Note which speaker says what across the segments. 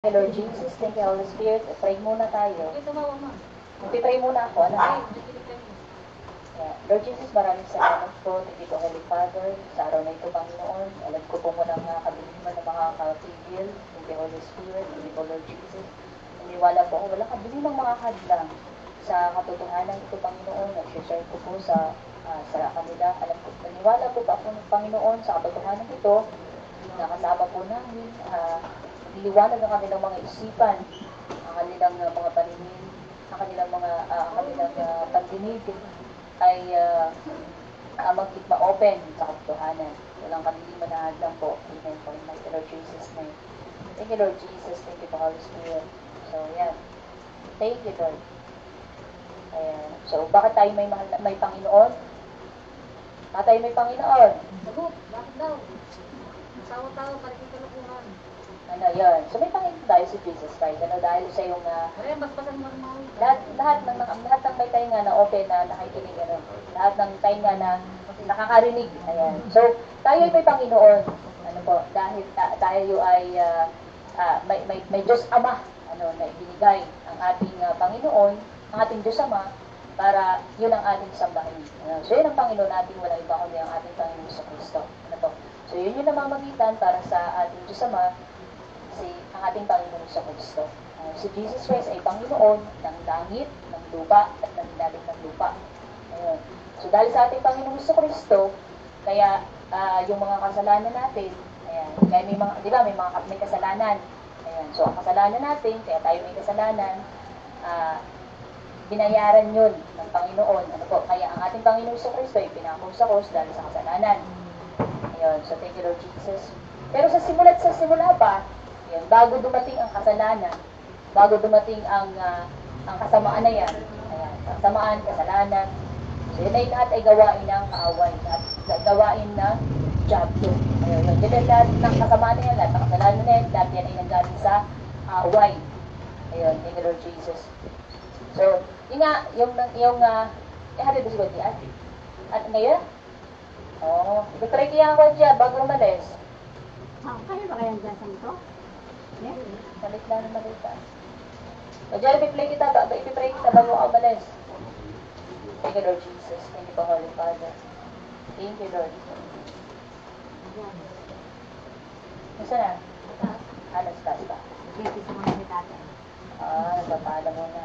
Speaker 1: Hey Lord Jesus, thank you Holy Spirit. Pray muna tayo.
Speaker 2: Ito ba, mama?
Speaker 1: Magpipray muna ako. Ano?
Speaker 2: Ay, nakikinig kayo.
Speaker 1: Yeah. Lord Jesus, maraming salamat po. Thank you po Holy Father. Sa araw na ito, Panginoon, alam ko po muna nga kabiliman na makakapigil. Thank you Holy Spirit. Thank you po Lord Jesus. Naniwala po ako, walang kabiling makakadlang sa katotohanan ito, Panginoon. Nag-share ko po sa kanila. Alam ko, naniwala po pa ako ng Panginoon sa katotohanan ito. Nakasama po namin. Niliwanag ang kanilang mga isipan, ang kanilang mga paningin, ang kanilang pandinig ay ma-open sa katotohanan. Walang kaniliman na hadlang po. Amen po in my Lord Jesus' name. Thank you Lord Jesus. Thank you po Holy Spirit. So, yan. Thank you Lord. Ayan. So, bakit tayo may Panginoon? Bakit tayo may Panginoon?
Speaker 2: Sagot, bakit daw? Masawa-tawa, parikin kalukuhan.
Speaker 1: Ano, yun. So, may Panginoon tayo si Jesus Christ. Ano, dahil sa yung
Speaker 2: Kaya, basbasan mo naman.
Speaker 1: lahat ng may tainga na open na nakikinig, ano, lahat ng tainga na nakakarinig. Ayan. So, tayo ay may Panginoon. Ano po, dahil tayo ay may Diyos Ama, ano, na ibinigay ang ating Panginoon, ang ating Diyos Ama, para yun ang ating sambahin. So, yun ang Panginoon natin, walang iba kundi ang ating Panginoon sa Kristo. Ano po? So, yun yung namamagitan para sa ating Diyos Ama, ang ating Panginoon sa Kristo. Si Jesus Christ ay Panginoon ng langit, ng lupa, at ng ilalim ng lupa. Ayun. So dahil sa ating Panginoon sa Kristo, kaya yung mga kasalanan natin, ayan, kaya may mga, di ba, may kasalanan. Ayan. So ang kasalanan natin, kaya tayo may kasalanan, binayaran yun ng Panginoon. Ano po? Kaya ang ating Panginoon sa Kristo ay pinako sa krus dahil sa kasalanan. Ayun. So thank you Lord Jesus. Pero sa simula pa, yan, bago dumating ang kasalanan, bago dumating ang kasamaan na yan, ayan, kasamaan, kasalanan, so yun ay lahat ay gawain ng kaaway, gawain ng diablo. Ayun, yun lahat ng kasamaan na yan, lahat ng kasalanan na yan, lahat yan ay nanggaling sa kaaway. Ayun, thank you Lord Jesus. So, yun nga, hatid ba si Gwadi? At ngayon? Oo, ipipray kaya ako dyan, bago umalis.
Speaker 2: Kaya ba kaya dyan sa ito?
Speaker 1: Malit lang na malita. O dyan, ipipray kita bago ako umalis. Thank you, Lord Jesus. Thank you, Holy Father. Thank you, Lord. Masa na? Alas taas ba?
Speaker 2: Bibis mo na ni tatay.
Speaker 1: Nagpapaalam mo na.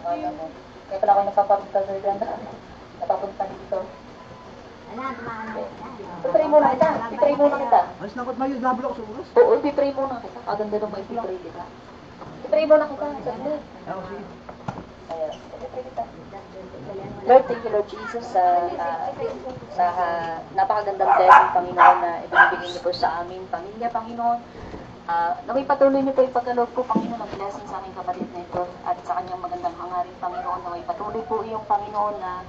Speaker 1: Alam mo. Kaya pala ako napapunta sa ganda. Napapunta dito. Pipray muna kita.
Speaker 3: Alis na ako at mayo, nabulok sa oras.
Speaker 1: Oo, pipray muna kita. Kaganda nung may pipray kita. Pipray muna kita. Saglit.
Speaker 3: Oo, sige.
Speaker 1: Ayan, pipray kita. Lord, thank you Lord Jesus sa napakagandang blessing, Panginoon, na ibinibigay niyo po sa amin, pamilya, Panginoon. Naway patuloy niyo po ipagkaloob po, Panginoon, ang blessing sa aking kapatid na ito at sa kanyang magandang hangarin, Panginoon. Naway patuloy po iyong Panginoon na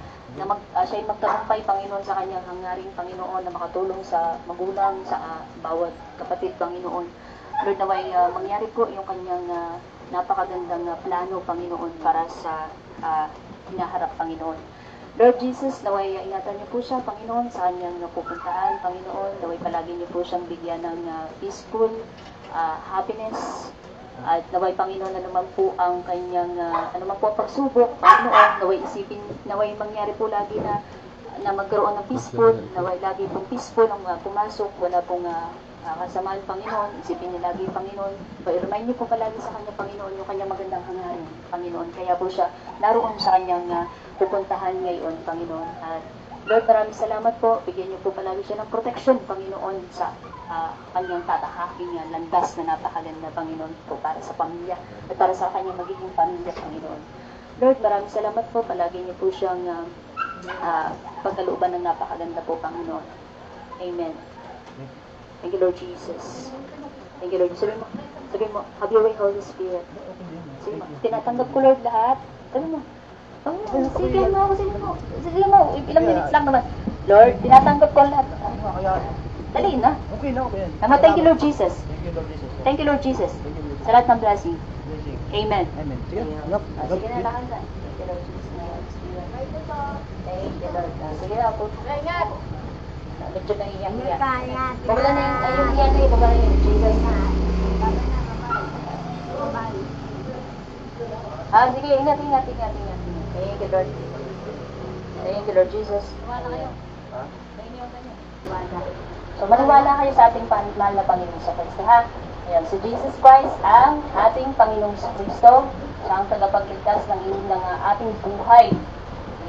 Speaker 1: siya'y magtagumpay, Panginoon, sa kanyang hangarin, Panginoon, na makatulong sa magulang, sa bawat kapatid, Panginoon. Lord, naway mangyari po yung kanyang napakagandang plano, Panginoon, para sa hinaharap, Panginoon. Lord Jesus, naway ingatan niyo po siya, Panginoon, sa kanyang pupuntahan, Panginoon. Naway palagi niyo po siyang bigyan ng peaceful happiness. At naway, Panginoon, na naman po ang kanyang naman po pagsubok, Panginoon. Naway mangyari po lagi na magkaroon ng peaceful, naway lagi pong peaceful ang pumasok, wala pong kasamaan, Panginoon. Isipin niya lagi, Panginoon. I-remind niyo po palagi sa kanya, Panginoon, yung kanyang magandang hangarin, Panginoon. Kaya po siya naroon sa kanyang pupuntahan ngayon, Panginoon. At Lord, maraming salamat po. Bigyan niyo po palagi siya ng protection, Panginoon, sa kanyang tatahaking landas na napakaganda, Panginoon, po para sa pamilya at para sa kanyang magiging pamilya, Panginoon. Lord, maraming salamat po. Palagi niyo po siyang pagkalooban ng napakaganda po, Panginoon. Amen. Thank you, Lord Jesus. Thank you, Lord. Sabi mo, have your way, Holy Spirit. Sige mo, tinatanggap ko, Lord, lahat. Sabi mo, sige mo, ilang minutes lang naman. Lord, tinatanggap ko lahat. Dali na.
Speaker 3: Okay na, okay.
Speaker 1: Thank you, Lord Jesus.
Speaker 3: Thank you, Lord Jesus.
Speaker 1: Thank you, Lord Jesus.
Speaker 3: Thank you, Lord Jesus.
Speaker 1: Sa lahat ng blessing.
Speaker 3: Blessing.
Speaker 1: Amen.
Speaker 3: Amen. Sige,
Speaker 1: Sige na, lakad na. Thank you, Lord Jesus. Thank you, Lord. Sige na, po.
Speaker 2: Ingat!
Speaker 1: Medyo naiiyak-iyak. Bawala na yung, yung iyan na yung bawala na yung Jesus. Sige, ingat. Thank you, Lord. Thank you, Lord Jesus.
Speaker 2: Wala kayo.
Speaker 3: Ha?
Speaker 2: Nainiwasan niyo.
Speaker 1: So, maniwala kayo sa ating mahal na Panginoon sa Kristo, ha? Ayan, si Jesus Christ ang ating Panginoong sa Kristo. Siya ang tagapagligtas ng ating buhay.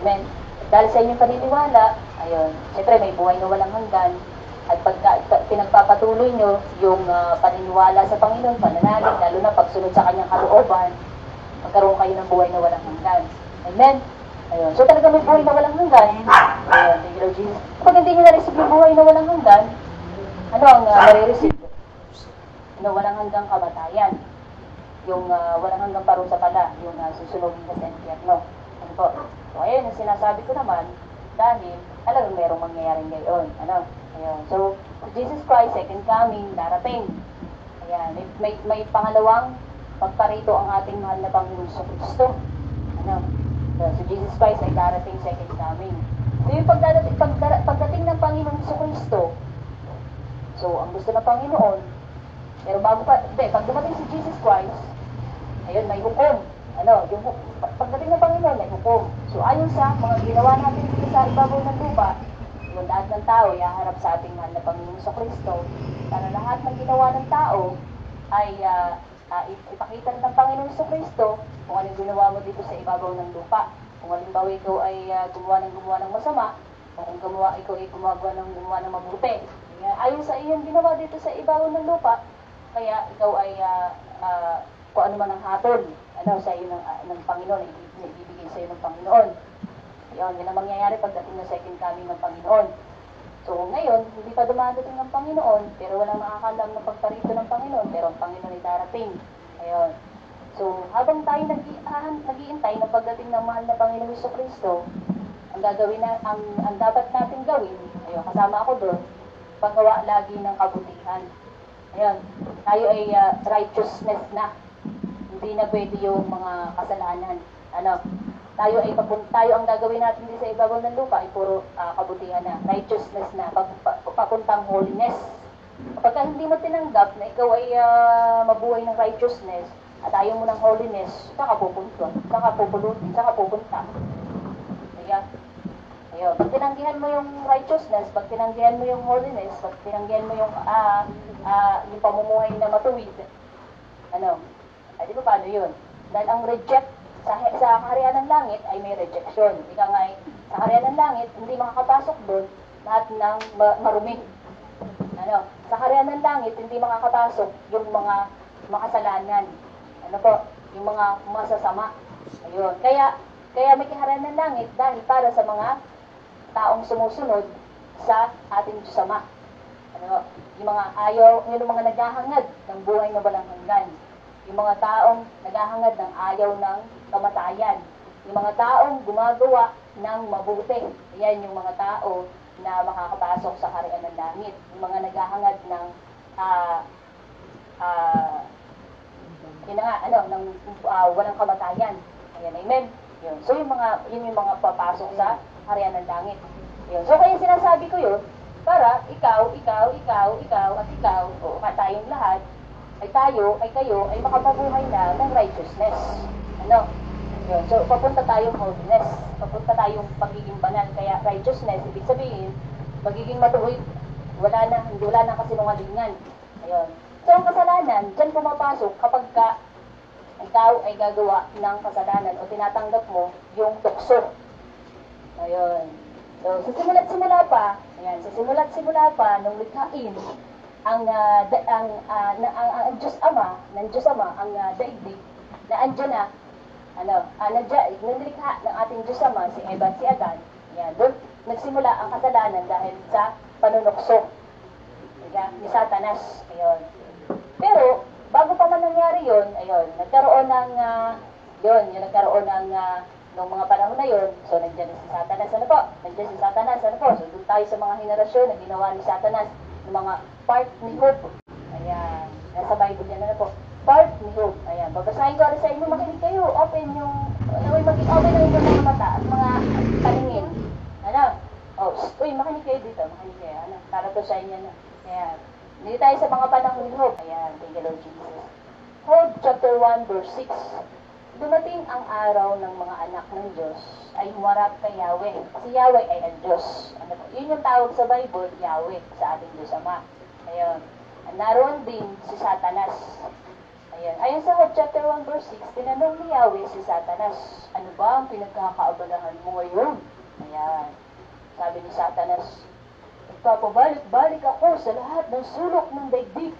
Speaker 1: Amen. Dahil sa inyong paniniwala, ayun, siyempre may buhay na walang hanggan. At pagka pinagpapatuloy nyo yung paniniwala sa Panginoon, pananalig, lalo na pagsunod sa kanyang kalooban, magkaroon kayo ng buhay na walang hanggan. Amen. Ayun. So talaga may buhay na walang hanggan. Ayun, thank you, Lord Jesus. Kapag hindi nyo na-receive yung buhay na walang hanggan, ano ang marireceive? Ano, walang hanggang kamatayan. Yung walang hanggang parusa pala, yung susunogin ka sa impyerno. Ano po? So, ayun, yung sinasabi ko naman, dahil talagang merong mangyayaring gayon. Ano? Ayun. So, Jesus Christ, second coming, darating. Ayan, may pangalawang pagparito ang ating mahal na Panginoon sa Kristo. Ano? So, Jesus Christ ay darating second coming. So, yung pagdating ng Panginoon sa Kristo, so, ang gusto ng Panginoon, pero bago pa, pag dumating si Jesus Christ, ayun, may hukom. Ano, yung pagdating ng Panginoon, may hukom. So, ayon sa mga ginawa natin dito sa ibabaw ng lupa, yung lahat ng tao, ihaharap sa ating mahal na Panginoon sa Kristo, para lahat ng ginawa ng tao ay ipakita ng Panginoon sa Kristo kung anong ginawa mo dito sa ibabaw ng lupa. Kung halimbawa ikaw ay gumawa ng masama, kung ikaw ay gumawa ng mabuti. Ayon sa iyong ginawa dito sa ibabaw ng lupa, kaya ikaw ay kung ano man ang hatol sa iyo ng Panginoon, ibibigay sa iyo ng Panginoon. Yun ang mangyayari pagdating ng second coming ng Panginoon. So ngayon, hindi pa dumadating ng Panginoon, pero walang nakakalam ng pagparito ng Panginoon, pero ang Panginoon ay darating. Ayun. So habang tayo nag-iintay na pagdating ng mahal na Panginoon Jesucristo, ang dapat natin gawin, ayun, kasama ako doon, paggawa lagi ng kabutihan. Ayun, tayo ay righteousness na. Hindi na pwede yung mga kasalanan. Ano, tayo ang gagawin natin din sa ibabaw ng lupa ay puro kabutihan na, righteousness na, papuntang holiness. Kapag hindi mo tinanggap na ikaw ay mabuhay ng righteousness at ayaw mo ng holiness, saka pupunta. Kaya, ayun, pag tinanggihan mo yung righteousness, pag tinanggihan mo yung holiness, pag tinanggihan mo yung pamumuhay na matuwid, ano, ay di ba paano yun? Dahil ang reject sa kaharian ng langit ay may rejection. Ika nga sa kaharian ng langit, hindi makakapasok doon lahat ng marumi. Ano, sa kaharian ng langit, hindi makakapasok yung mga makasalanan. Ano po? Yung mga masasama. Ayun. Kaya may kaharian ng langit dahil para sa mga taong sumusunod sa ating Diyos Ama. Ano, yung mga naghahangad ng buhay na walang hanggan. Yung mga taong naghahangad ng ayaw ng kamatayan. Yung mga taong gumagawa ng mabuti. Ayan yung mga tao na makakapasok sa kaharian ng langit. Yung mga naghahangad ng walang kamatayan. Ayan, amen. Yun. So yun yung mga papasok sa kaharian ng langit. Yun. So kaya sinasabi ko yun, para ikaw, at ikaw, o tayong lahat, kayo ay makapabuhay na ng righteousness. Ano? Yun. So, papunta tayong holiness. Papunta tayong pagiging banal. Kaya righteousness, ibig sabihin, magiging matuwid. Wala na kasinungalingan. Ayun. So, ang kasalanan, dyan pumapasok kapag ikaw ay gagawa ng kasalanan o tinatanggap mo yung tukso. Ayun. So, sa simula't-simula pa, nung likhain, ang Diyos Ama, ang daigdig, na andyan na, nilikha ng ating Diyos Ama, si Eva at si Adan, yan, doon nagsimula ang kasalanan dahil sa panunukso ni Satanas. Ayun. Pero, bago pa man nangyari yun, ayun, nagkaroon ng mga panahon na yun, so nandiyan si Satanas, ano po? So doon tayo sa mga henerasyon na ginawa ni Satanas, ng mga part ni Hope. Ayan, nasa Bible yan, ano po? Part ni Hope. Ayan, babasahin ko sa inyo, makinig kayo, maging open ang inyong mga mata at mga paningin. Ano? Oh, uy, makinig kayo dito, makinig kayo. Ano, para to sa inyo na. Ayan. Dito tayo sa mga panahon ni Job. Ayan, thank you Lord Jesus. Job chapter 1 verse 6. Dumating ang araw ng mga anak ng Diyos ay humarap kay Yahweh. Si Yahweh ay ang Diyos. Ano po? Yun yung tawag sa Bible, Yahweh, sa ating Diyos Ama. Ayun. Naroon din si Satanas. Ayun. Ayon sa Job chapter 1 verse 6, tinanong ni Yahweh si Satanas, ano ba ang pinagkakaabalahan mo ngayon? Ayan. Sabi ni Satanas, nagpapabalik-balik ako sa lahat ng sulok ng daigdig.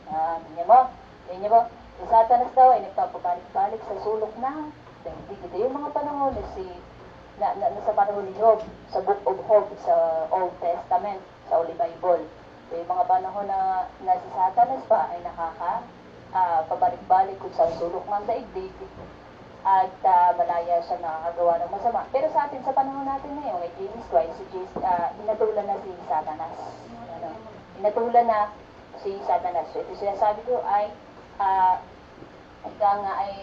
Speaker 1: Tingnan mo? Tingnan mo? Si Satanas daw ay nagpapabalik-balik sa sulok ng daigdig. Ito yung mga panahon na sa panahon ni Job, sa Book of Job, sa Old Testament, sa Holy Bible. Ito yung mga panahon na si Satanas pa ay pabalik-balik kung sa sulok ng daigdig at malaya siya nakakagawa ng masama. Pero sa atin, sa panahon natin ngayon, kay Jesus Christ, hinatulan na si Satanas. Ano? Hinatulan na si Satanas. So, ito sinasabi ko ay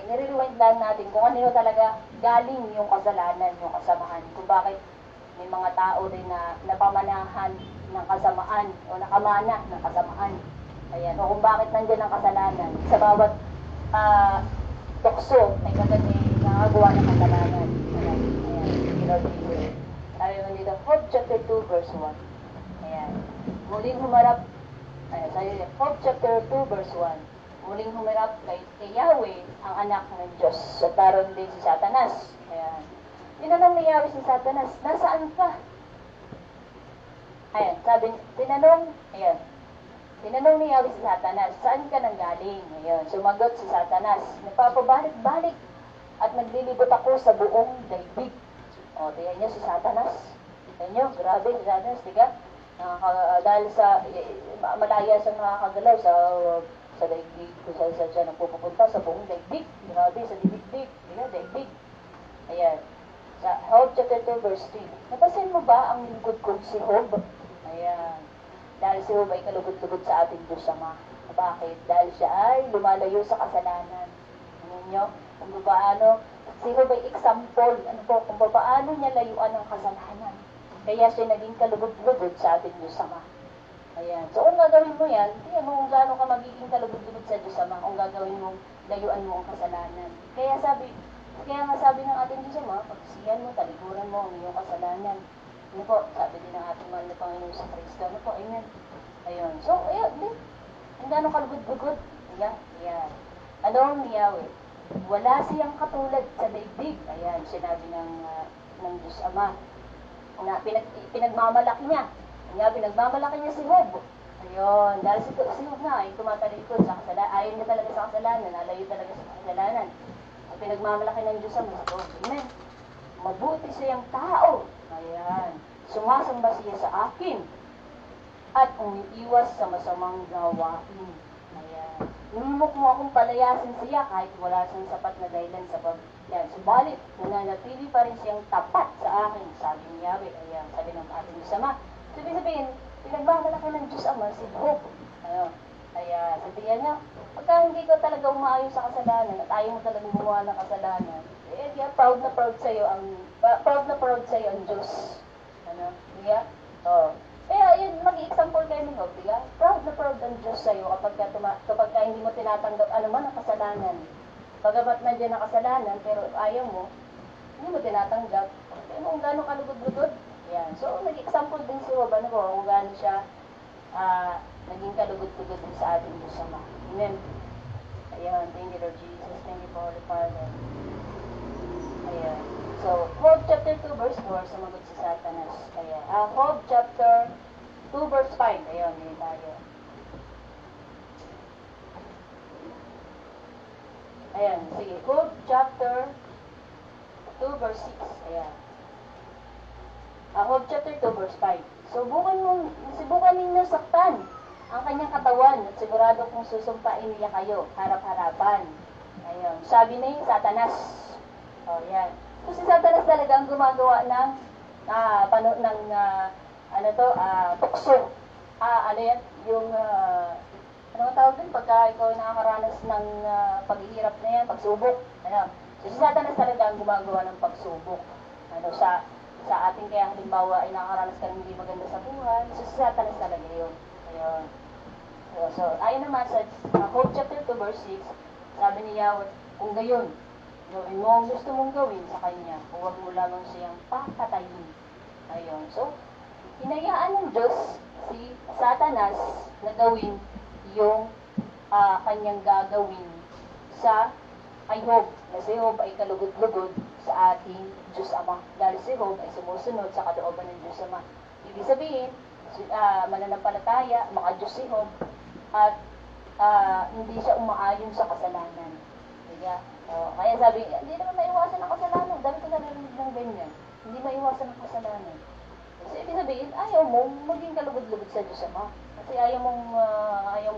Speaker 1: nire-rewind lang natin kung ano talaga galing yung kasalanan, yung kasamahan. Kung bakit may mga tao din na napamanahan ng kasamaan o nakamana ng kasamaan. Ayan. O kung bakit nandiyan ang kasalanan. Sa bawat tukso ay kagad nakagawa ng kasalanan. Ayan. Ayan. Sabi mo dito, Job chapter 2 verse 1. Ayan. Muling humarap, sabi dito, Job chapter 2 verse 1. Muling humarap kay Yahweh ang anak ng Diyos. At taron din si Satanas. Ayan. Tinanong ni Yahweh si Satanas, nasaan ka? Ayan. Sabi, tinanong ni Yahweh si Satanas, saan ka nanggaling? Ayan. Sumagot si Satanas, nagpapabalik-balik at naglilibot ako sa buong daigdig. O, tingnan niyo si Satanas. Tingnan niyo, grabe si Satanas, diga? Dahil sa, malaya siyang nakakagalaw sa daigdig, kung saan siya nagpupunta sa buong daigdig. Grabe, sa daigdig. Diga, daigdig. Ayan. Sa Job chapter 2 verse 3. Napasin mo ba ang lingkod kong si Job? Ayan. Dahil si Job ay kalugod-lugod sa ating Diyos Ama. Bakit? Dahil siya ay lumalayo sa kasalanan. Ninyo, kung paano, si Job ay example, kung paano niya layuan ng kasalanan. Kaya siya naging kalugod-lugod sa ating Diyos Ama. Ayan. So, kung gagawin mo yan, tingnan mo kung gaano ka magiging kalugod-lugod sa Diyos Ama, kung gagawin mo, layuan mo ang kasalanan. Kaya nga sabi ng ating Diyos Ama, pagsiyan mo, talikuran mo ang iyong kasalanan. Ano po, sabi din ng ating mahal na Panginoon sa Kristo. Ano po, amen. Ayun. So, ayan, ang gano'ng kalugod-lugod. Ayan. Ano ang Yahweh? Wala siyang katulad sa daigdig. Ayan, sinabi ng Diyos Ama. Na pinagmamalaki niya. Kaya pinagmamalaki niya si Job. Ayun. Dahil si Job nga ay tumatalikod sa kasalanan. Ayaw niya talaga sa kasalanan. Nalayo talaga sa kasalanan. Ang pinagmamalaki ng Diyos Ama sa Job. Amen. Mabuti siyang tao. Ayan. Sumasamba siya sa akin at umiiwas sa masamang gawain. Ayan. Inimok mo akong palayasin siya kahit wala siyang sapat na dahilan sa pagyan. Subalit, nananatili pa rin siyang tapat sa akin, sabi ni Yahweh. Ayan, sabi ng ating Diyos Ama. Sabihin, pinagmamalaki ng Diyos Ama si Job. Ayan. Kaya sabihan niya, pagka hindi ka talaga umaayon sa kasalanan at ayaw mo talagang gumawa ng kasalanan, proud na proud sa'yo ang Diyos. Ano? Diya? Oo. Kaya yun, mag-example kayo ni Job, diya? Proud na proud ang Diyos sa'yo kapag hindi mo tinatanggap ang kasalanan. Pagamat nandiyan ang kasalanan, pero ayaw mo, hindi mo tinatanggap. Kung gaano kalugod-lugod. Yan. So, nag-example din si Job, kung gaano siya naging kalugod-lugod din sa ating Diyos Ama. Amen. Ayan. Thank you, Lord Jesus. Thank you, Holy Father. Ayan. So, Job chapter 2 verse 4, sumagot si Satanas. Ayan. Job chapter 2 verse 5. Ayan, hindi tayo. Ayan, sige. Job chapter 2 verse 6. Ayan. Job chapter 2 verse 5. Subukan ninyo saktan ang kanyang katawan at sigurado kung susumpain niya kayo, harap-harapan. Ayun. Sabi na yung Satanas. O, yan. So, si Satanas talaga ang gumagawa ng tukso. Ano yan? Yung, ano tawag din? Pagka ikaw nakakaranas ng paghihirap na yan, pagsubok. Ano? So, si Satanas talaga ang gumagawa ng pagsubok. Ano, sa sa atin, kaya halimbawa ay nakakaranas ka ng hindi maganda sa buhay, so sa Satanas talaga yun. Ayun. So, ayon naman sa Job chapter 2 verse 6, sabi ni Yahweh, kung gayon, gawin mo ang gusto mong gawin sa kanya, huwag mo lamang siyang papatayin. Ayun. So, hinayaan ng Diyos si Satanas na gawin yung kanyang gagawin sa kay Job. Na si Job ay kalugod-lugod sa ating Diyos Ama. Dahil si Job ay sumusunod sa kalooban ng Diyos Ama. Ibig sabihin, mananampalataya, maka-Diyos si Job, at hindi siya umaayon sa kasalanan. Diba? Kaya sabi, hindi naman maiwasan ang kasalanan. Dami ko narinig ng ganyan. Hindi maiwasan ang kasalanan. So, ibig sabihin, ayaw mo maging kalugod-lugod sa Diyos Ama. Kasi ayaw mong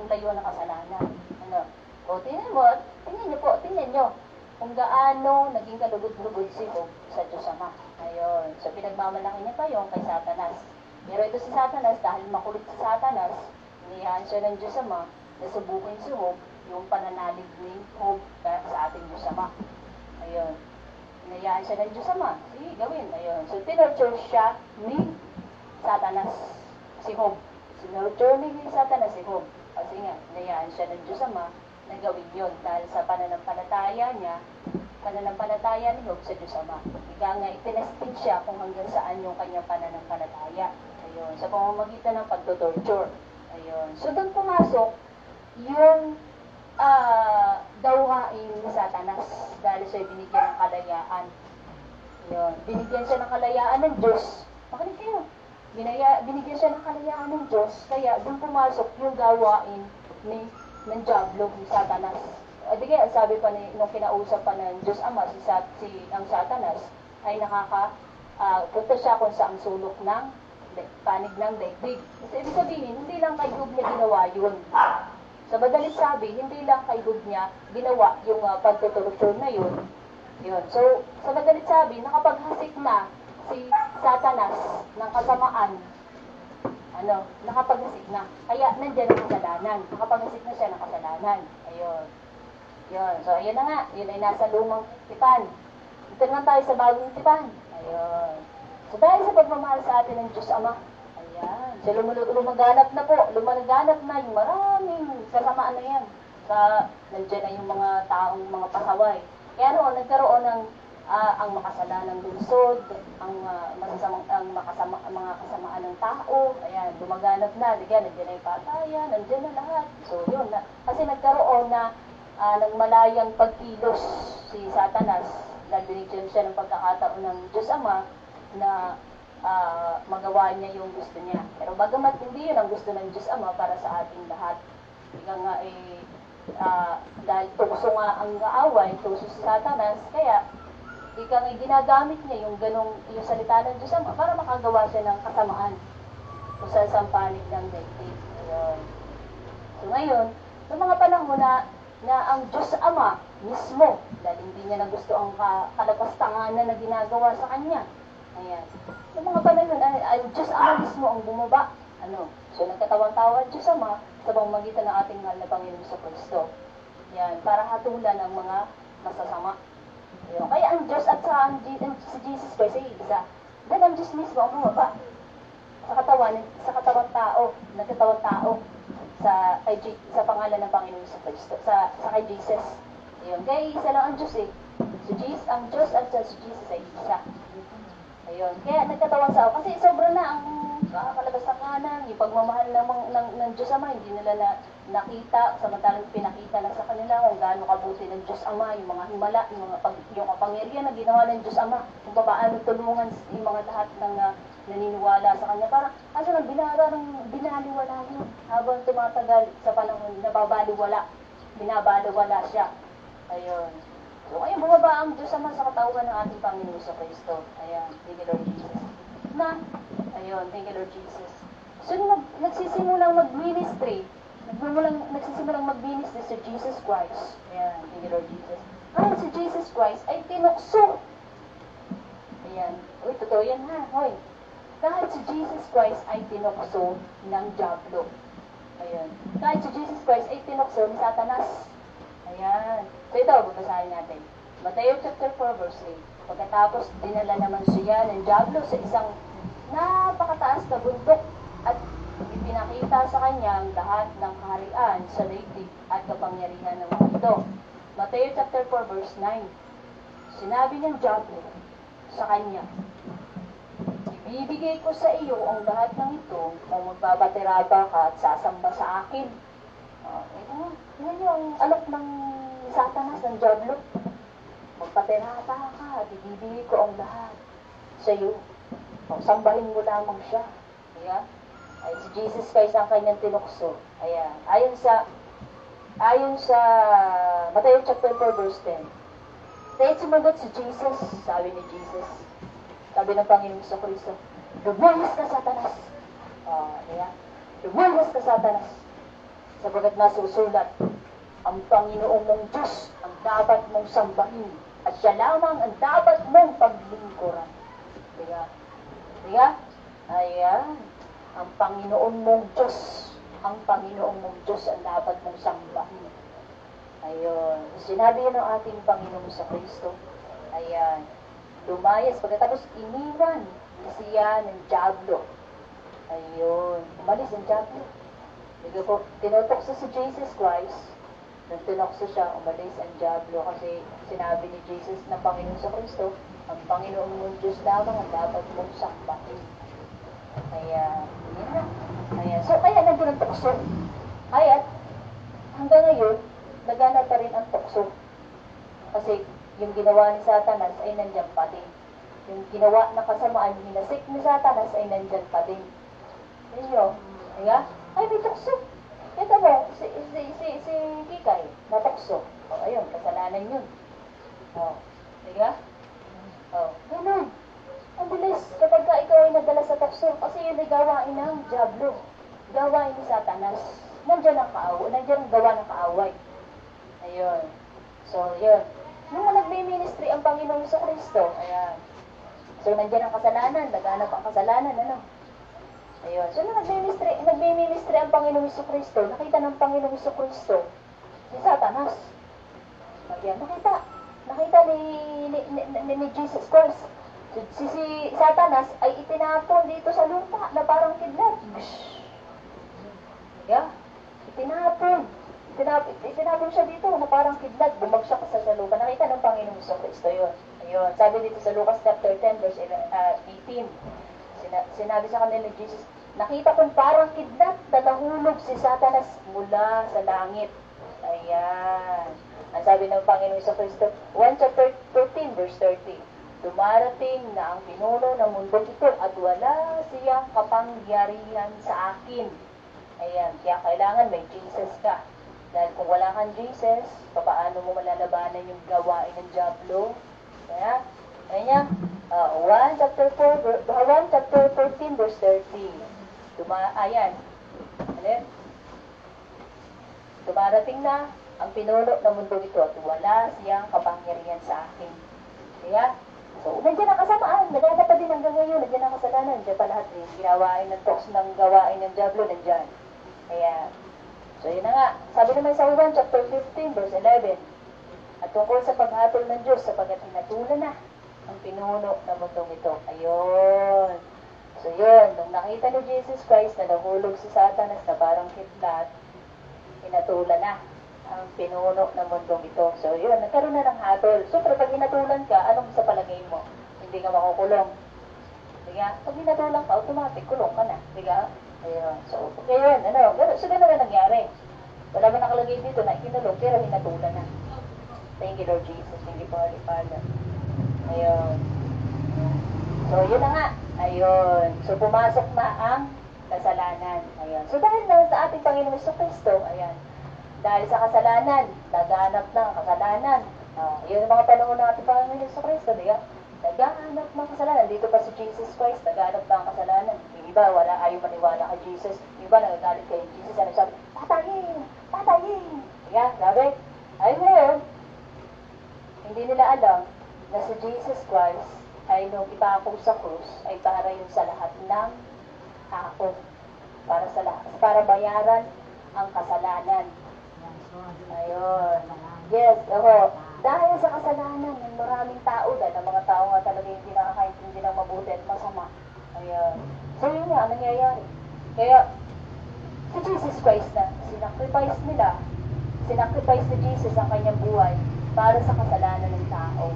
Speaker 1: layuan ng kasalanan. Ano? O, tingnan nyo kung gaano naging kalugod-lugod si Job sa Diyos Ama. Ayun. So, pinagmamalaki niya pa yung kay Satanas. Pero ito si Satanas, dahil makulit si Satanas, inihaan siya ng Diyos Ama na subukin si Job yung pananalig ni Job sa ating Diyos Ama. Ayun. Inayaan siya ng Diyos Ama. Sige, gawin. Ayun. So, tinurture siya ni Satanas, si Job. Sinurture ni Satanas si Job. Kasi nga, inayaan siya ng Diyos Ama na gawin yun. Dahil sa pananampalataya niya, pananampalataya ni Job sa Diyos Ama. Ika nga, itinesting siya kung hanggang saan yung kanyang pananampalataya. Ayun. Sa pamamagitan ng pagtutorture. Ayun. So, doon pumasok yung gawain ni Satanas dahil siya binigyan ng kalayaan. Yun. Binigyan siya ng kalayaan ng Diyos. Makinig kayo. Binigyan siya ng kalayaan ng Diyos, kaya doon pumasok yung gawain ng Diablo, ni Satanas. Di kaya sabi pa nung kinausap pa ng Diyos Ama, ang Satanas, ay punta siya kung saan sulok ng panig ng daigdig. Kasi ibig sabihin, hindi lang kay Job niya ginawa yun. Sa madaling sabi, hindi lang kay Job niya ginawa yung pagtuturture na yun. Yun. So, sa madaling sabi, nakapaghasik na si Satanas ng kasamaan. Nakapaghasik na. Kaya nandiyan ang kasalanan. Nakapaghasik na siya ng kasalanan. Ayun. Yun. So, ayun na nga. Yun ay nasa lumang tipan. Dito naman tayo sa bagong tipan. Ayun. So, dahil sa pagmamahal sa atin ng Diyos Ama, ayan. So, lumaganap na po. Lumaganap na yung maraming kasamaan na yan. Nandiyan na yung mga taong mga pasaway. Kaya nagkaroon ng ang makasalanang lungsod, ang mga kasamaan ng tao, ayan, lumaganap na, nandiyan na yung patayan, nandiyan na lahat. So, yun na. Kasi nagkaroon na ng malayang pagkilos si Satanas, dahil binigyan siya ng pagkakataon ng Diyos Ama na magawa niya yung gusto niya. Pero bagamat hindi yun ang gusto ng Diyos Ama para sa ating lahat. Ika nga dahil tukso nga ang kaaway, tukso si Satanas, kaya ika nga ginagamit niya yung salita ng Diyos Ama para makagawa siya ng kasamaan o sa sampanig ng daigdig. Ayun. So ngayon, noong mga panahon na ang Diyos Ama mismo, dahil hindi niya na gusto ang kalapastanganan na ginagawa sa kanya. Ayan. Noong mga panahon, ang Diyos Ama mismo ang bumaba. So nagkatawang-tawa ang Diyos Ama sa pamamagitan ng ating mahal na Panginoon sa Kristo. Yan, para hatulan ang mga masasama. Ayun. Kaya ang Diyos at si Jesus Christ ay isa. Dahil ang Diyos mismo ang bumaba sa katawang tao, nagkatawang tao sa pangalan ng Panginoon sa Kristo, sa kay Jesus. Ayun. Kaya isa lang ang Diyos eh. Ang Diyos at si Jesus ay isa. Ayun. Kaya nagkatawang tao. Kasi sobra na ang kalabastanganan, yung pagmamahal ng Diyos Ama, hindi nila nakita, samantalang pinakita lang sa kanila kung gaano kabuti ng Diyos Ama, yung mga himala, yung kapangyarihan na ginawa ng Diyos Ama, kung paano tulungan yung mga lahat ng naniniwala sa Kanya. Parang, kaso lang, binaliwala yun. Habang tumatagal sa panahon, binabaliwala siya. Ayun. So, ngayon, bumaba ang Diyos Ama sa katawan ng ating Panginoon sa Kristo. Ayan, thank you Lord Jesus. Ayun, thank you Lord Jesus. So, nagsisimulang mag-ministry si Jesus Christ. Ayan, thank you Lord Jesus. Ngayon, si Jesus Christ ay tinukso. Ayan. Uy, totoo yan ha. Hoy. Kahit si Jesus Christ ay tinukso ng Diablo. Ayan. Kahit si Jesus Christ ay tinukso ni Satanas. Ayan. So, ito, babasahin natin. Mateo chapter 4, verse 8. Pagkatapos, dinala naman siya ng dyablo sa isang napakataas na bundok at ipinakita sa kanya ang lahat ng kaharian sa daigdig at kapangyarihan ng mga ito. Mateo chapter 4 verse 9. Sinabi ng dyablo sa kanya, ibibigay ko sa iyo ang lahat ng ito kung magbabateraba ka at sasamba sa akin. Yan yung alok ng Satanas, ng dyablo. Magpateraba ka at ibibigay ko ang lahat sa iyo. Sambahin mo lamang siya. Ayan. Ay, si Jesus Christ ang kanyang tinukso. Ayan. Ayon sa Mateo chapter 4 verse 10. Dahil sumagot si Jesus, sabi ni Jesus, sabi ng Panginoon sa Kristo, lumayas ka, Satanas. Ayan. Lumayas ka, Satanas. Sapagat nasusulat, ang Panginoong mong Diyos ang dapat mong sambahin at siya lamang ang dapat mong paglingkuran. Diba? Diba? Ayan. Ang Panginoon mong Diyos. Ang Panginoong mong Diyos ang dapat mong sambahin. Ayun. Sinabi yan ng ating Panginoon sa Kristo. Ayan. Lumayas. Pagkatapos iniwan siya ng dyablo. Ayun. Umalis ang dyablo. Diba po, tinutokso si Jesus Christ. Nung tinokso siya, umalis ang dyablo kasi sinabi ni Jesus na Panginoon sa Kristo, ang Panginoon mong Diyos lamang ang dapat mong sambahin. Kaya, yun na. Kaya, so, kaya nandun ang tukso. Kaya, hanggang ngayon, nagana pa rin ang tukso. Kasi, yung ginawa ni Satanas ay nandyan pa din. Yung ginawa na kasamaan, hinasik ni Satanas ay nandyan pa din. Yun yun. Kaya, ay may tukso. Ito mo, si Kikay, natukso. O, ayun, kasalanan yun. O, diga? O, ganun. Ang bilis, kapag ka ikaw ay nadala sa tukso, kasi yun ay gawain ng dyablo. Gawain ni Satanas. Nandiyan ang kaaway, nandiyan ang gawa ng kaaway. Ayun. So, yun. Nung nagme-ministry ang Panginoon sa Kristo, ayan. So, nandiyan ang kasalanan, laganap ang kasalanan, ano? Ayun. So, nung nagme-ministry ang Panginoon sa Kristo, nakita ng Panginoon sa Kristo, si Satanas. Ayan, nakita ni Jesus Christ. Si Satanas ay itinapon dito sa lupa na parang kidlat. Yeah. Itinapon siya dito na parang kidlat. Bumagsak sa lupa. Nakita ng Panginoon sa Kristo yun. Ayun. Sabi dito sa Lucas chapter 10 verse 18. Sinabi sa kanila ni Jesus, nakita kong parang kidlat na nahulog si Satanas mula sa langit. Ayan. Ang sabi ng Panginoon sa Kristo, 1 chapter 13 verse 30. Dumarating na ang pinuno ng mundo ito at wala siyang kapangyarihan sa akin. Ayan, kaya kailangan may Jesus ka. Dahil kung wala kang Jesus, paano mo malalabanan yung gawain ng dyablo? Kaya, ayan, 1 chapter 14 verse 30. Ayan. Ayan. Dumarating na ang pinuno ng mundo ito at wala siyang kapangyarihan sa akin. Kaya, so, nandiyan ang kasamaan, nagana pa din hanggang ngayon, nandiyan ang kasalanan, nandiyan pa lahat din, ginawain ng toks ng gawain ng dyablo, nandiyan. Kaya, so yun na nga, sabi naman sa 1 chapter 15 verse 11, at tungkol sa paghatol ng Diyos, sapagkat hinatulan na ang pinuno ng mundong ito. Ayun. So yun, nung nakita ni Jesus Christ na nahulog si Satanas na parang kidlat, hinatulan na ang pinuno ng mundong ito. So yun, nagkaroon na ng hatol. So pero pag hinatulan ka, anong sa palagay mo? Hindi ka makukulong. Diga? Pag hinatulan ka, automatic, kulong ka na. Diga? Ayun. So, ngayon, so gano'n na nangyari. Wala ba nakalagay dito na ikinulong, pero hinatulan na. Thank you, Lord Jesus. Thank you, Holy Father. Ayun. So, yun na nga. Ayun. So, pumasok na ang kasalanan. Ayun. So, dahil na sa ating Panginoon sa Kristo, ayan, dahil sa kasalanan, naganap na ang kasalanan. Yun ang mga panahon ng ating Panginoon sa Kristo, di ba? Naganap ng kasalanan. Dito pa si Jesus Christ, naganap na ang kasalanan. Yung iba, ayaw maniwala kay Jesus. Yung iba, nagagalit kay Jesus. Ano sabi? Patayin! Patayin! Diba? Sabi? Ayun ngayon, hindi nila alam na si Jesus Christ ay nung ipako sa krus, ay para yun sa lahat ng tao. Para bayaran ang kasalanan. Ayun. Yes, Dahil sa kasalanan ng maraming tao, dahil ang mga tao nga talaga hindi nakakaintindi ng mabuti at masama. Ayan. So yun nga, ang nangyayari. Kaya, si Jesus Christ na, sinakrifice ni Jesus ang kanyang buhay para sa kasalanan ng tao.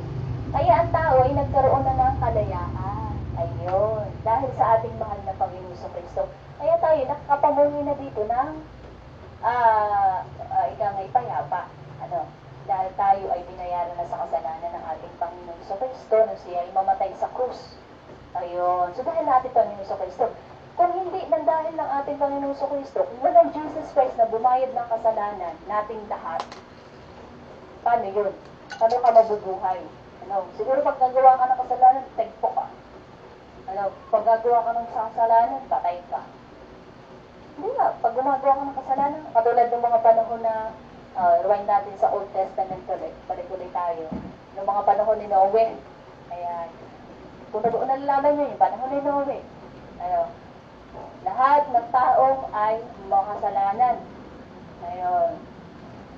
Speaker 1: Kaya ang tao ay nagkaroon na ng kalayaan. Ayun. Dahil sa ating mahal na Panginoon sa Kristo. Kaya tayo nakakapamungi na dito ng ika nga'y payapa. Ano? Dahil tayo ay binayaran na sa kasalanan ng ating Panginoon sa Kristo nung siya ay mamatay sa krus. Ayun. So dahil natin Panginoon sa Kristo. Kung hindi nang dahil ng ating Panginoon sa Kristo, kung walang Jesus Christ na bumayad ng kasalanan nating lahat, paano yun? Paano ka mabubuhay? Ano? Siguro pag nagawa ka ng kasalanan, tagpo ka. Ano? Pag nagawa ka ng kasalanan, patay ka. Hindi nga. Pag gumagawa ka ng kasalanan, katulad ng mga panahon na rewind natin sa Old Testament ulit, palik-ulit tayo. Noong mga panahon ni Noe. Ayan. Kung nalalaman nyo yung panahon ni Noe. Ano? Lahat ng taong ay makasalanan. Ayun.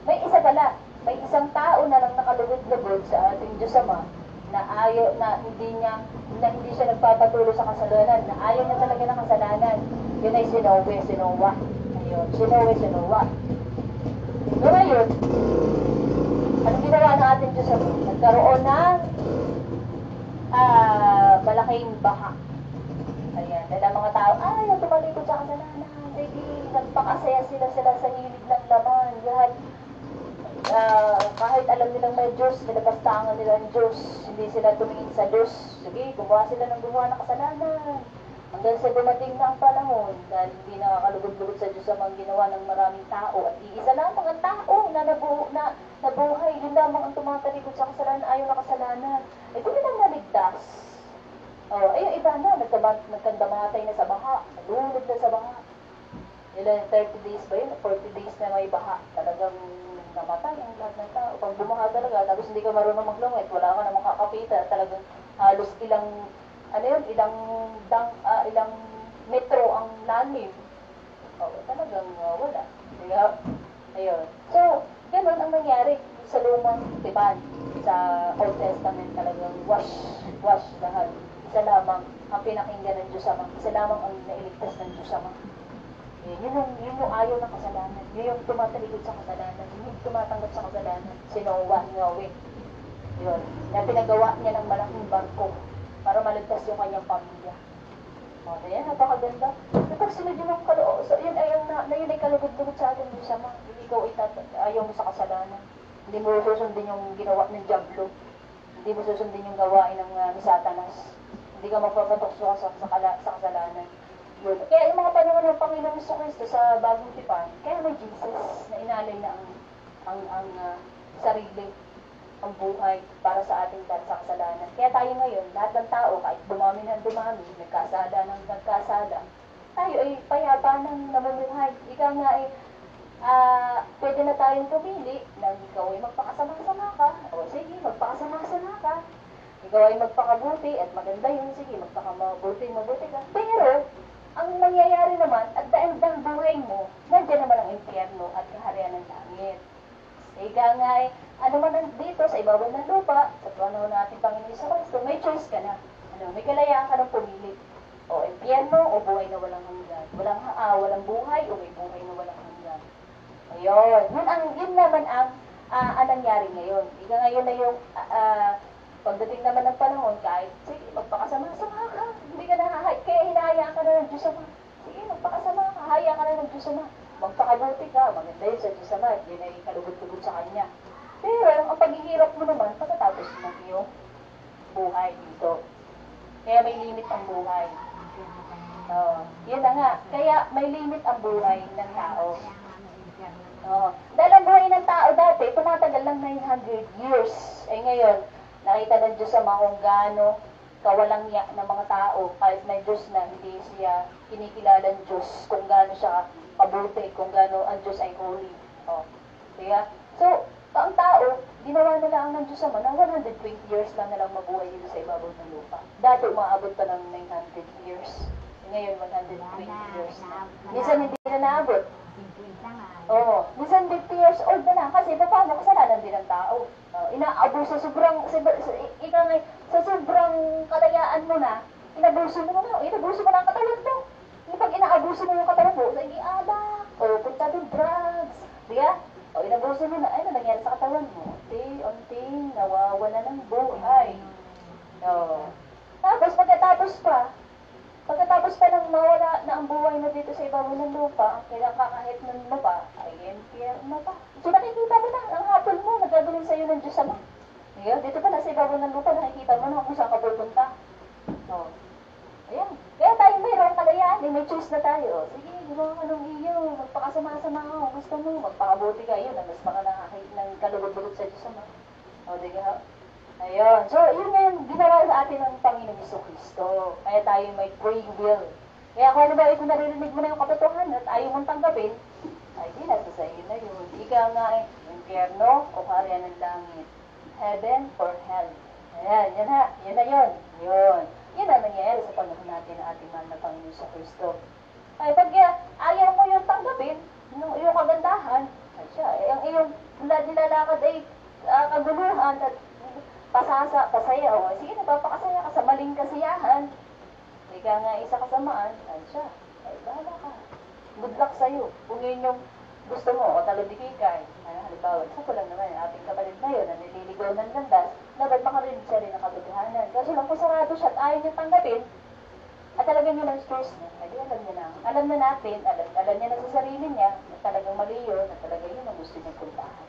Speaker 1: May isa pala. May isang tao na lang nakalugod-lugod sa ating Diyos Ama na ayaw, na hindi siya nagpapatuloy sa kasalanan, na ayaw niya talaga ng kasalanan. Yun ay si Noah. Ayun. Si Noah. So ngayon, anong ginawa ng ating Diyos Ama? Nagkaroon ng malaking baha. Ayan, dahil ang mga tao, ayaw tumalikod sa kasalanan. Hindi, nagpakasaya sila sa hilig ng laman. Lahat, kahit alam nilang may Diyos, nilapastangan nila ang Diyos. Hindi sila tumingin sa Diyos. Sige, gumawa sila ng gumawa ng kasalanan. Hanggang sa dumating na ang panahon, dahil hindi nakakalugod-lugod sa Diyos ang ginawa ng maraming tao. At iisa lamang ang tao na nabuhay. Yun lamang ang tumatalikod sa kasalanan, ayaw na kasalanan. Eh, kung nilang naligtas, ayun, iba na, nagkandamatay na sa baha, nalunod na sa baha. Ilan, 30 days ba yun? 40 days na may baha. Talagang namatay ang lahat ng tao. Pag bumaha talaga, tapos hindi ka marunong maglungit, wala ka na makakapita. Talagang halos ilang metro ang lalim. Talagang wala. Kaya, ayun. So, ganun ang nangyari sa lumang tipan. Sa Old Testament talagang wash lahat. Isa lamang ang pinakinggan ng Diyos Ama. Isa lamang ang nailigtas ng Diyos Ama. Yun yung ayaw ng kasalanan. Yun yung tumatalikod sa kasalanan. Yun yung tumatanggap sa kasalanan. Si Noah. Yun. Na pinagawa niya ng malaking barko para maligtas yung kanyang pamilya. Ayan, napakaganda. Kapag sunod yun ang kaloob. So, yun ay kalugod-lugod sa atin Diyos Ama. Ikaw ayaw mo sa kasalanan. Hindi mo susundin yung ginawa ng Diablo. Hindi mo susundin yung gawain ng ni Satanas. Hindi ka magpapatukso sa kasalanan. Yun. Kaya yung mga panahon ng Panginoon sa Kristo sa bagong tipan, kaya may Jesus na inalay na ang sarili, ang buhay para sa ating sa kasalanan. Kaya tayo ngayon, lahat ng tao, kahit dumami ng dumami, nagkasala ng nagkasala, tayo ay payapa ng namumuhay. Ikaw nga ay pwede na tayong pumili na ikaw ay magpakasama-sama ka. O sige, magpakasama-sama ka. Ikaw ay magpakabuti at maganda yun. Sige, magpakamabuti ka. Pero, ang mangyayari naman, at the end ng buhay mo, nandiyan naman ang impyerno at kaharian ng langit. Ika nga ay, ano man dito sa ibabaw ng lupa, sa panahon natin Panginoon sa Kristo, may choice ka na. May kalayaan ka ng pumili. O impyerno o buhay na walang hanggan. Walang buhay o may buhay na walang hanggan. Ayun. Yun naman ang nangyari ngayon. Ika ngayon na yung pagdating naman ng panahon, kahit, sige, magpakasama-sama ka. Hindi ka kaya hinahayaan ka na ng Diyos Ama. Sige, magpakasama ka. Hayaan ka na ng Diyos Ama. Magpakabuti ka. Maganda yun sa Diyos Ama. Yun ay kalugod-lugod sa Kanya. Pero, ang paghihirap mo naman, pagkatapos ng iyong buhay dito. Kaya may limit ang buhay. Yun na nga. Kaya may limit ang buhay ng tao. Dahil ang buhay ng tao dati, tumatagal lang 900 years. Ngayon, nakita ng Diyos Ama kung gaano kawalang yak ng mga tao, kahit may Diyos na hindi siya kinikilala ng Diyos, kung gaano siya pabuti, kung gaano ang Diyos ay holy. Kaya, so, ang tao, ginawa nila ang ng Diyos Ama na 120 years lang nalang mabuhay dito sa ibabaw ng lupa. Dati umaabot pa ng 900 years. Ngayon, 120 years na. Minsan hindi na naabot. Oo, minsan 50 years old na kasi paano kasalanan din ng tao. Inaabuso ikaw nga, sa sobrang kalayaan mo na, inabuso mo na ang katawan mo. Yung pag inaabuso mo yung katawan mo, naging alak, o punta din drugs, di ba? O inabuso mo na, ay na nangyari sa katawan mo. Unti-unting nawawala ng buhay. Oo. Pagkatapos pa nang mawala na ang buhay mo dito sa ibabaw ng lupa, kailang kakahit ng lupa, ay impyerno pa. So nakikita mo na, ang hapon mo, nagagawin sa'yo ng Diyos Ama. Dito pa na sa ibabaw ng lupa, nakikita mo na kung saan ka pupunta. Oh. Ayan. Kaya tayo mayroong kalayaan, may choice na tayo. Sige, ginawa ka ng iyo, magpakasama-sama ka, gusto mo, magpakabuti ka, yun, mas maka nakakahit ng kalugod-lugod sa Diyos Ama. O, di ka, ayun. So, yun nga yung ginawa sa atin ng Panginoong Jesucristo. Kaya tayo may free will. Kaya kung ano ba, kung naririnig mo na yung katotohanan at ayaw mong tanggapin, ay di nasa sa iyo na yun. Ika nga eh, impyerno o karya ng langit. Heaven or hell. Ayan, yan ha. Yan na yun. Yun. Yan ang nangyayari sa panahon natin ng ating mahal na Panginoon Jesucristo. Kaya pag ayaw mo yung tanggapin, yung iyong kagandahan, ay siya, ang iyong nilalakad ay kaguluhan at pasayaw. Sige, nagpapakasaya ka sa maling kasiyahan. Ika nga isa kasamaan, ay siya. Ay, bahala ka. Good luck sa'yo. Kung yun yung gusto mo, o talodikikay. Halimbawa, isa ko lang naman, ating kapatid na yun, na nililigaw ng landas, dapat makarinig siya rin ng katotohanan. Kasi lang kung sarado siya at ayaw niya tanggapin, at talagang yun ang choice niya, ay alam niya na. Alam na natin, alam niya na sa sarili niya, na talagang mali yun, na talagang yun ang gusto niya puntahan.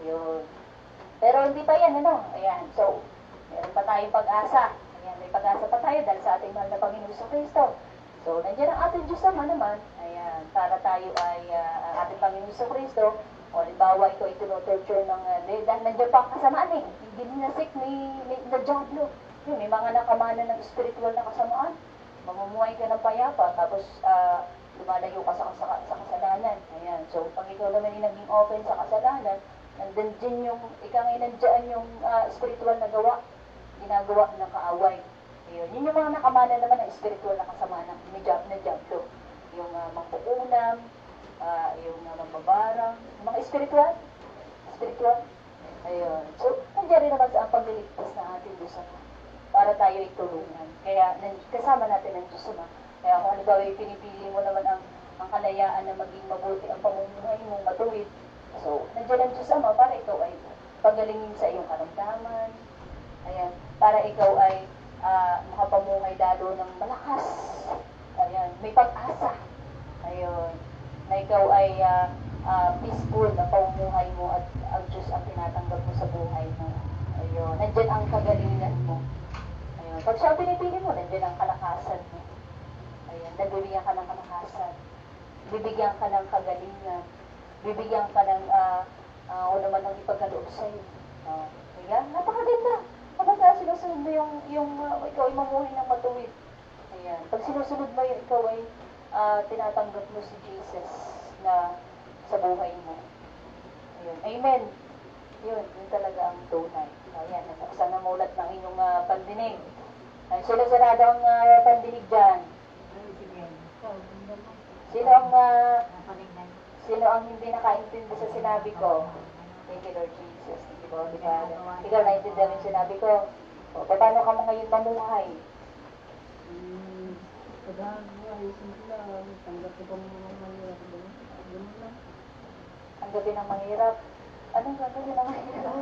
Speaker 1: Ayun. Pero hindi pa yan, ano? Ayan. So, meron pa tayong pag-asa. Ayan, may pag-asa pa tayo dahil sa ating mahal na Panginoon Jesucristo. So, nandiyan ang ating Diyos Ama naman. Ayan, para tayo ay ating Panginoon Jesucristo. O, halimbawa, ito ay tinotorture ng, dahil nandiyan pa ang kasamaan eh. Hindi ninasik, may nadyablo. Yun, may mga nakamana ng spiritual na kasamaan. Mamumuhay ka ng payapa, tapos lumalayo ka sa kasalanan. Ayan, so, pag ikaw naman ay naging open sa kasalanan, nandun din yung, nandiyan yung spiritual na gawa, ginagawa ng kaaway. Ayun. Yun yung mga nakamana naman ng spiritual na kasama na diablo. Yung mangkukulam, yung mambabarang, yung mga spiritual. Ayun. So, nandiyan rin naman sa ang pagliligtas na ating Diyos Ama para tayo ay tulungan. Kaya, kasama natin ang Diyos Ama. Kaya kung halimbawa, pinipili mo naman ang kalayaan na maging mabuti ang pamumuhay mo, matuwid. So, nandiyan ang Diyos Ama para ikaw ay pagalingin sa iyong karamdaman. Ayan. Para ikaw ay makapamuhay lalo ng malakas. Ayan. May pag-asa. Ayun. Na ikaw ay peaceful na pamumuhay mo at ang Diyos ang tinatanggap mo sa buhay mo. Ayun. Nandiyan ang kagalingan mo. Ayun. Pag siya pinipili mo, nandiyan ang kalakasan mo. Ayan. Nabibigyan ka ng kalakasan. Bibigyan ka ng kagalingan. Bibigyan ka ng o naman ang ipagkaloob sa'yo. Ayan. Napakaganda. Kapag sinusunod mo yung ikaw ay mamuhay ng matuwid. Ayan. Pag sinusunod mo yung ikaw ay tinatanggap mo si Jesus na sa buhay mo. Ayun. Amen. Yun talaga ang tunay. Ayan. Nasaksan na mulat ng inyong pandinig. Ay, sila-sarado ang pandinig dyan. Sino ang hindi nakaintindi sa sinabi ko? Thank you, Lord Jesus. Ikaw naintindihan yung sinabi ko. O, paano ka mo ngayon mamuhay? Tanggapin ang mahirap. Anong gagawin ang mahirap?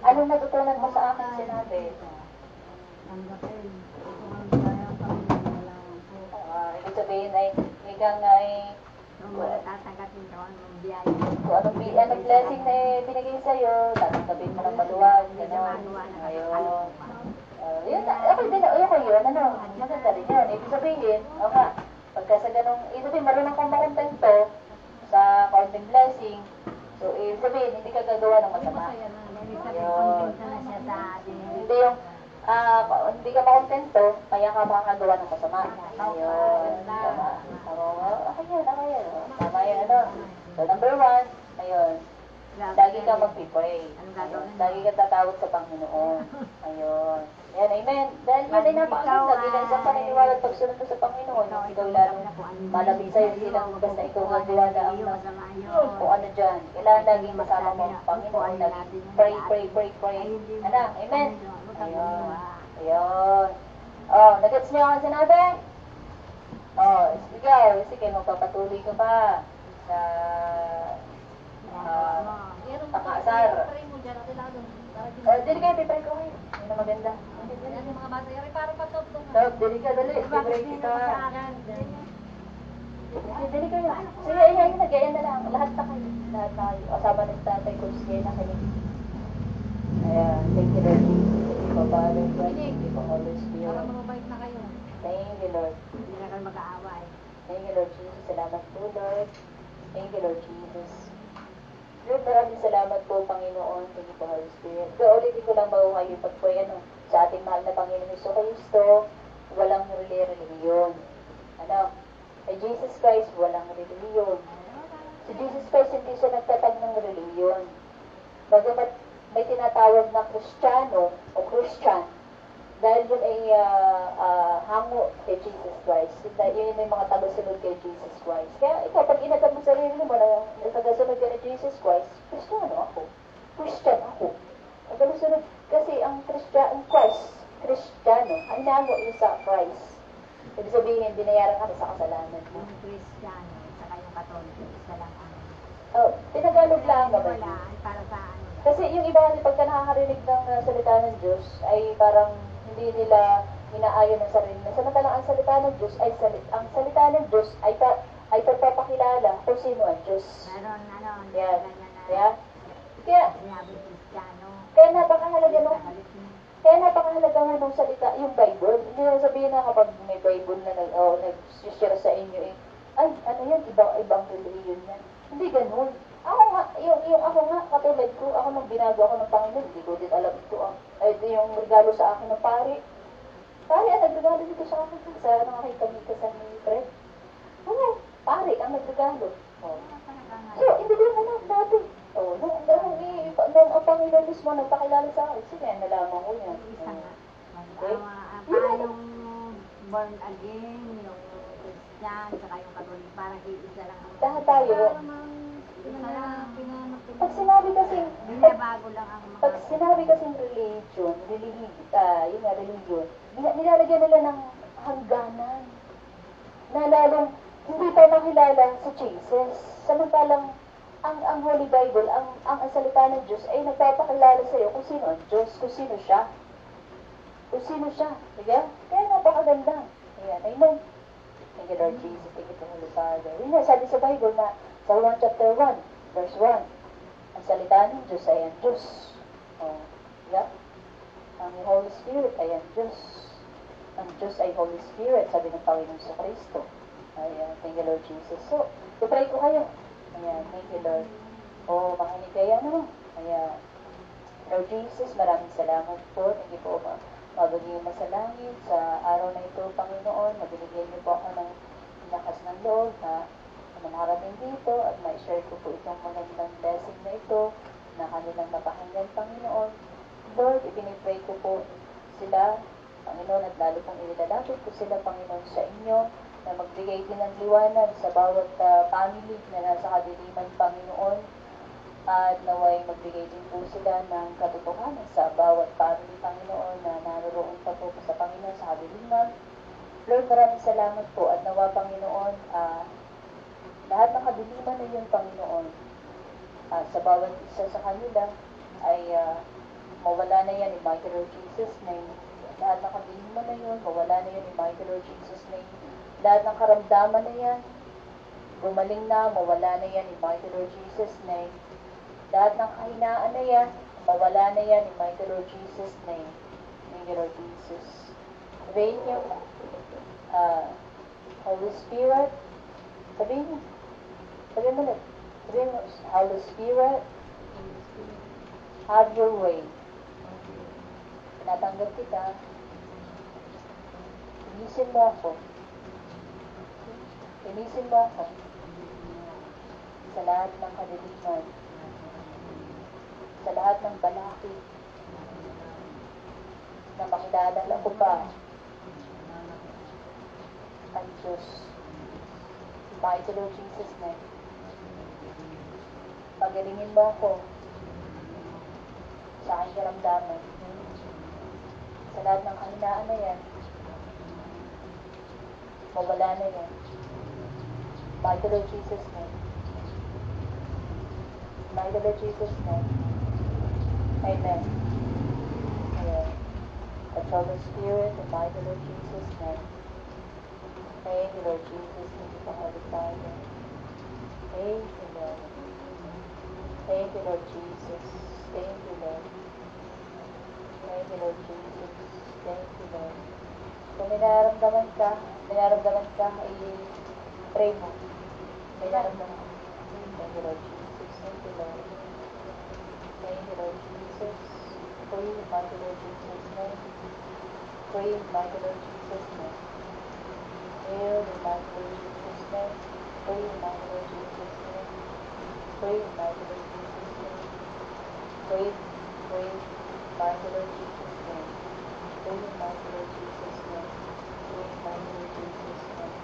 Speaker 1: Anong natutunan mo sa akin sinabi?
Speaker 2: Tanggapin.
Speaker 1: Ibig sabihin ay, ikaw nga ay
Speaker 2: Tatanggapin ko ang biyaya.
Speaker 1: kung anong blessing na binigay sa'yo, tatanggapin mo ng maluwag, gano'n. Ayun. Yun, okay din, okay yun, ano, maganda rin yun. Ibig sabihin, o nga, pagka sa ganong, ibig sabihin, marunong kang makontento sa kaunting blessing, so ibig sabihin, hindi ka gagawa ng masama. Ayun. Hindi yung, hindi ka makontento, kaya ka makakagawa ng masama. Ayun. Tama. Okay yun. Tama yun, ano. So, number 1, ayun. Lagi kang mag-pray.
Speaker 2: Anong gagawin mo?
Speaker 1: Lagi ka tatawag sa Panginoon. Ayun. Yan, amen. Dahil yun ay napakaganda. Bilang isang paniniwala at pagsunod mo sa Panginoon, ikaw lalong malapit sa'yo. Hindi lang basta ikaw nagdiwala ang kung ano dyan. Kailangan laging kasama mo ang Panginoon. Laging pray, pray, pray, pray. Ano? Amen? Ayun. Ayun. Oh, nagets niyo ang sinabi? Oh, sige, magpapatuloy ka pa sa pakasar.
Speaker 2: Pray mo dyan, at kailangan
Speaker 1: Dili kayo, pipray ko kayo. Yun ang maganda.
Speaker 2: yan yung mga bata. Yari, para patotong.
Speaker 1: Dog, dili ka, dali. Pipray kita. Dili kayo. Sige, ayan, nag-ayan na lang. Lahat na kayo. Lahat na kayo. Kasama ng tatay ko, sige na kayo. Ayan, thank you, Lord Jesus. Thank you, Father, God. Thank you, Holy
Speaker 2: Para
Speaker 1: Spirit.
Speaker 2: mababait na kayo.
Speaker 1: Thank you, Lord.
Speaker 2: Hindi na kayo mag-aaway.
Speaker 1: Thank you, Lord Jesus. Salamat po, Lord. Thank you, Lord Jesus. Lord, maraming salamat po, Panginoon. Thank you po, Holy Spirit. Ulitin ko lang bago kayo pag-pray, sa ating mahal na Panginoon Jesucristo, walang reliyon. Ano? Kay Jesus Christ, walang reliyon. Si Jesus Christ, hindi siya nagtatag ng reliyon. Bagamat may tinatawag na Kristiyano o Christian, dahil yun ay hango kay Jesus Christ. Yun yung mga tagasunod kay Jesus Christ. Kaya ikaw, pag inatag mo sarili mo na tagasunod ka ni Jesus Christ, Kristiyano ako. Christian ako. Tagasunod, kasi ang Kristiyano, ang hango yun sa Christ. Ibig sabihin, binayaran ka sa kasalanan mo.
Speaker 2: Yung Kristiyano, saka yung Katoliko, isa lang ang...
Speaker 1: Oh, tinagalog lang naman.
Speaker 2: Wala, para sa ano.
Speaker 1: Kasi yung iba, pagka nakakarinig ng salita ng Diyos, ay parang hindi nila inaayon ng sarili na. Samantalang ang salita ng Diyos ay ang salita ng Diyos ay pagpapakilala kung sino ang Diyos.
Speaker 2: Meron, ano,
Speaker 1: Yan.
Speaker 2: ganyan na.
Speaker 1: Yeah. Kaya
Speaker 2: Sinabi Kristiyano.
Speaker 1: napakahalaga nung salita, yung Bible. Hindi na sabihin na kapag may Bible na nag-share sa inyo ay, ano yan, ibang religion yan. Hindi ganun. Ako nga, yung ako nga, katulad ko, ako nung binago ako ng Panginoon, hindi ko din alam ito. Ito yung regalo sa akin ng pari. Pari ang nagregalo dito sa akin. Sa nakakita sa ni Fred. Oo, pari ang nagregalo. Oh. So, hindi ko alam dati. Oh, nung ang Panginoon mismo nagpakilala sa akin, sige, nalaman ko yan.
Speaker 2: Isa nga.
Speaker 1: Okay?
Speaker 2: Yung born again, yung Christian, saka yung Katoliko, parang iisa lang.
Speaker 1: Lahat tayo. Pag
Speaker 2: Binabago lang ang mga...
Speaker 1: Pag sinabi kasing religion, religion, nilalagyan nila ng hangganan na lalong hindi pa makilala si Jesus. Samantalang ang Holy Bible, ang salita ng Diyos ay nagpapakilala sa iyo kung sino ang Diyos, kung sino siya. Kung sino siya. Sige? Kaya napakaganda. Ayan, amen. Thank you, Lord Jesus. Thank you, Holy Father. Yun na, sabi sa Bible na sa 1 chapter 1, verse 1, ang salita ng Diyos ay ang Diyos. Oh, yeah? Ang Holy Spirit ay ang Diyos. Ang Diyos ay Holy Spirit, sabi ng Panginoon sa Kristo. Ayan, thank you, Lord Jesus. So, pray ko kayo. Ayan, thank you, Lord. Oh, makinig kayo, ano? Ayan. Lord Jesus, maraming salamat po. Thank you po, mabagay mo sa langit. Sa araw na ito, Panginoon, mabinigyan niyo po ako ng lakas ng loob na makarating dito at ma-share ko po itong magandang blessing na ito na kanilang mapakinggan, Panginoon. Lord, ipinipray ko po sila, Panginoon, at lalo pong inilalapit ko sila, Panginoon, sa inyo na magbigay din ng liwanag sa bawat family na nasa kadiliman, Panginoon, at naway magbigay din po sila ng katotohanan sa bawat family, Panginoon, na naroon pa po sa Panginoon sa kadiliman. Lord, maraming salamat po at nawa, Panginoon, lahat ng kadiliman na yun, Panginoon, sa bawat isa sa kanila ay mawala na yan in mighty Lord Jesus' name. Lahat ng kadiliman na yun, mawala na yan in mighty Lord Jesus' name. Lahat ng karamdaman na yan, gumaling na, mawala na yan in mighty Lord Jesus' name. Lahat ng kahinaan na yan, mawala na yan in mighty Lord Jesus' name. Thank you, Lord Jesus. Sabihin niyo, Holy Spirit, sabihin mo ulit. Sabihin mo, Holy Spirit, have your way. Tinatanggap kita. Inisin mo ako. Inisin mo ako sa lahat ng kadiliman. sa lahat ng balakid na makilala ko pa ang Diyos. Mighty Lord Jesus name. Pagalingin mo ako sa aking karamdaman. Sa lahat ng kahinaan na yan, mawala na yan. Mighty Lord Jesus name. Mighty Lord Jesus name. Amen. Amen. Control the Spirit in mighty Lord Jesus name. Thank you, Lord Jesus. Thank you for Holy Father. Thank you, Lord. Thank you, Lord Jesus. Thank you, Lord. Thank you, Lord Jesus. Thank you, Lord. Kung may nararamdaman ka, i-pray mo. May nararamdaman. Thank you, Lord Jesus. Thank you, Lord. Thank you, Lord Jesus. Pray in mighty Lord Jesus' name. Pray in mighty Lord Jesus' name. Heal in mighty Lord Jesus' name. Pray in mighty Lord Jesus' name. Pray in mighty Lord Jesus' name. Pray, mighty Lord Jesus' name. Pray in mighty Lord Jesus' name. Pray in mighty Lord Jesus' name.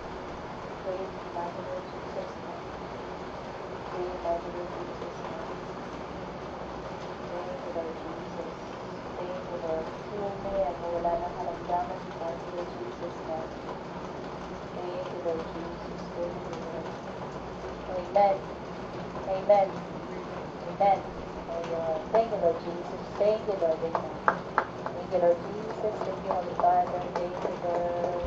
Speaker 1: Pray in mighty Lord Jesus' name. Pray in mighty Lord Jesus' name. Thank you, Lord Jesus. Thank you, Lord. Heal me at mawala ng karamdaman in mighty Lord Jesus' name. Thank you, Lord Jesus. Thank you, Lord. Amen. Amen. Amen. Amen. Thank you, Lord Jesus. Thank you, Lord. Amen. Thank you, Lord Jesus. Thank you, Holy Father. Thank you, Lord.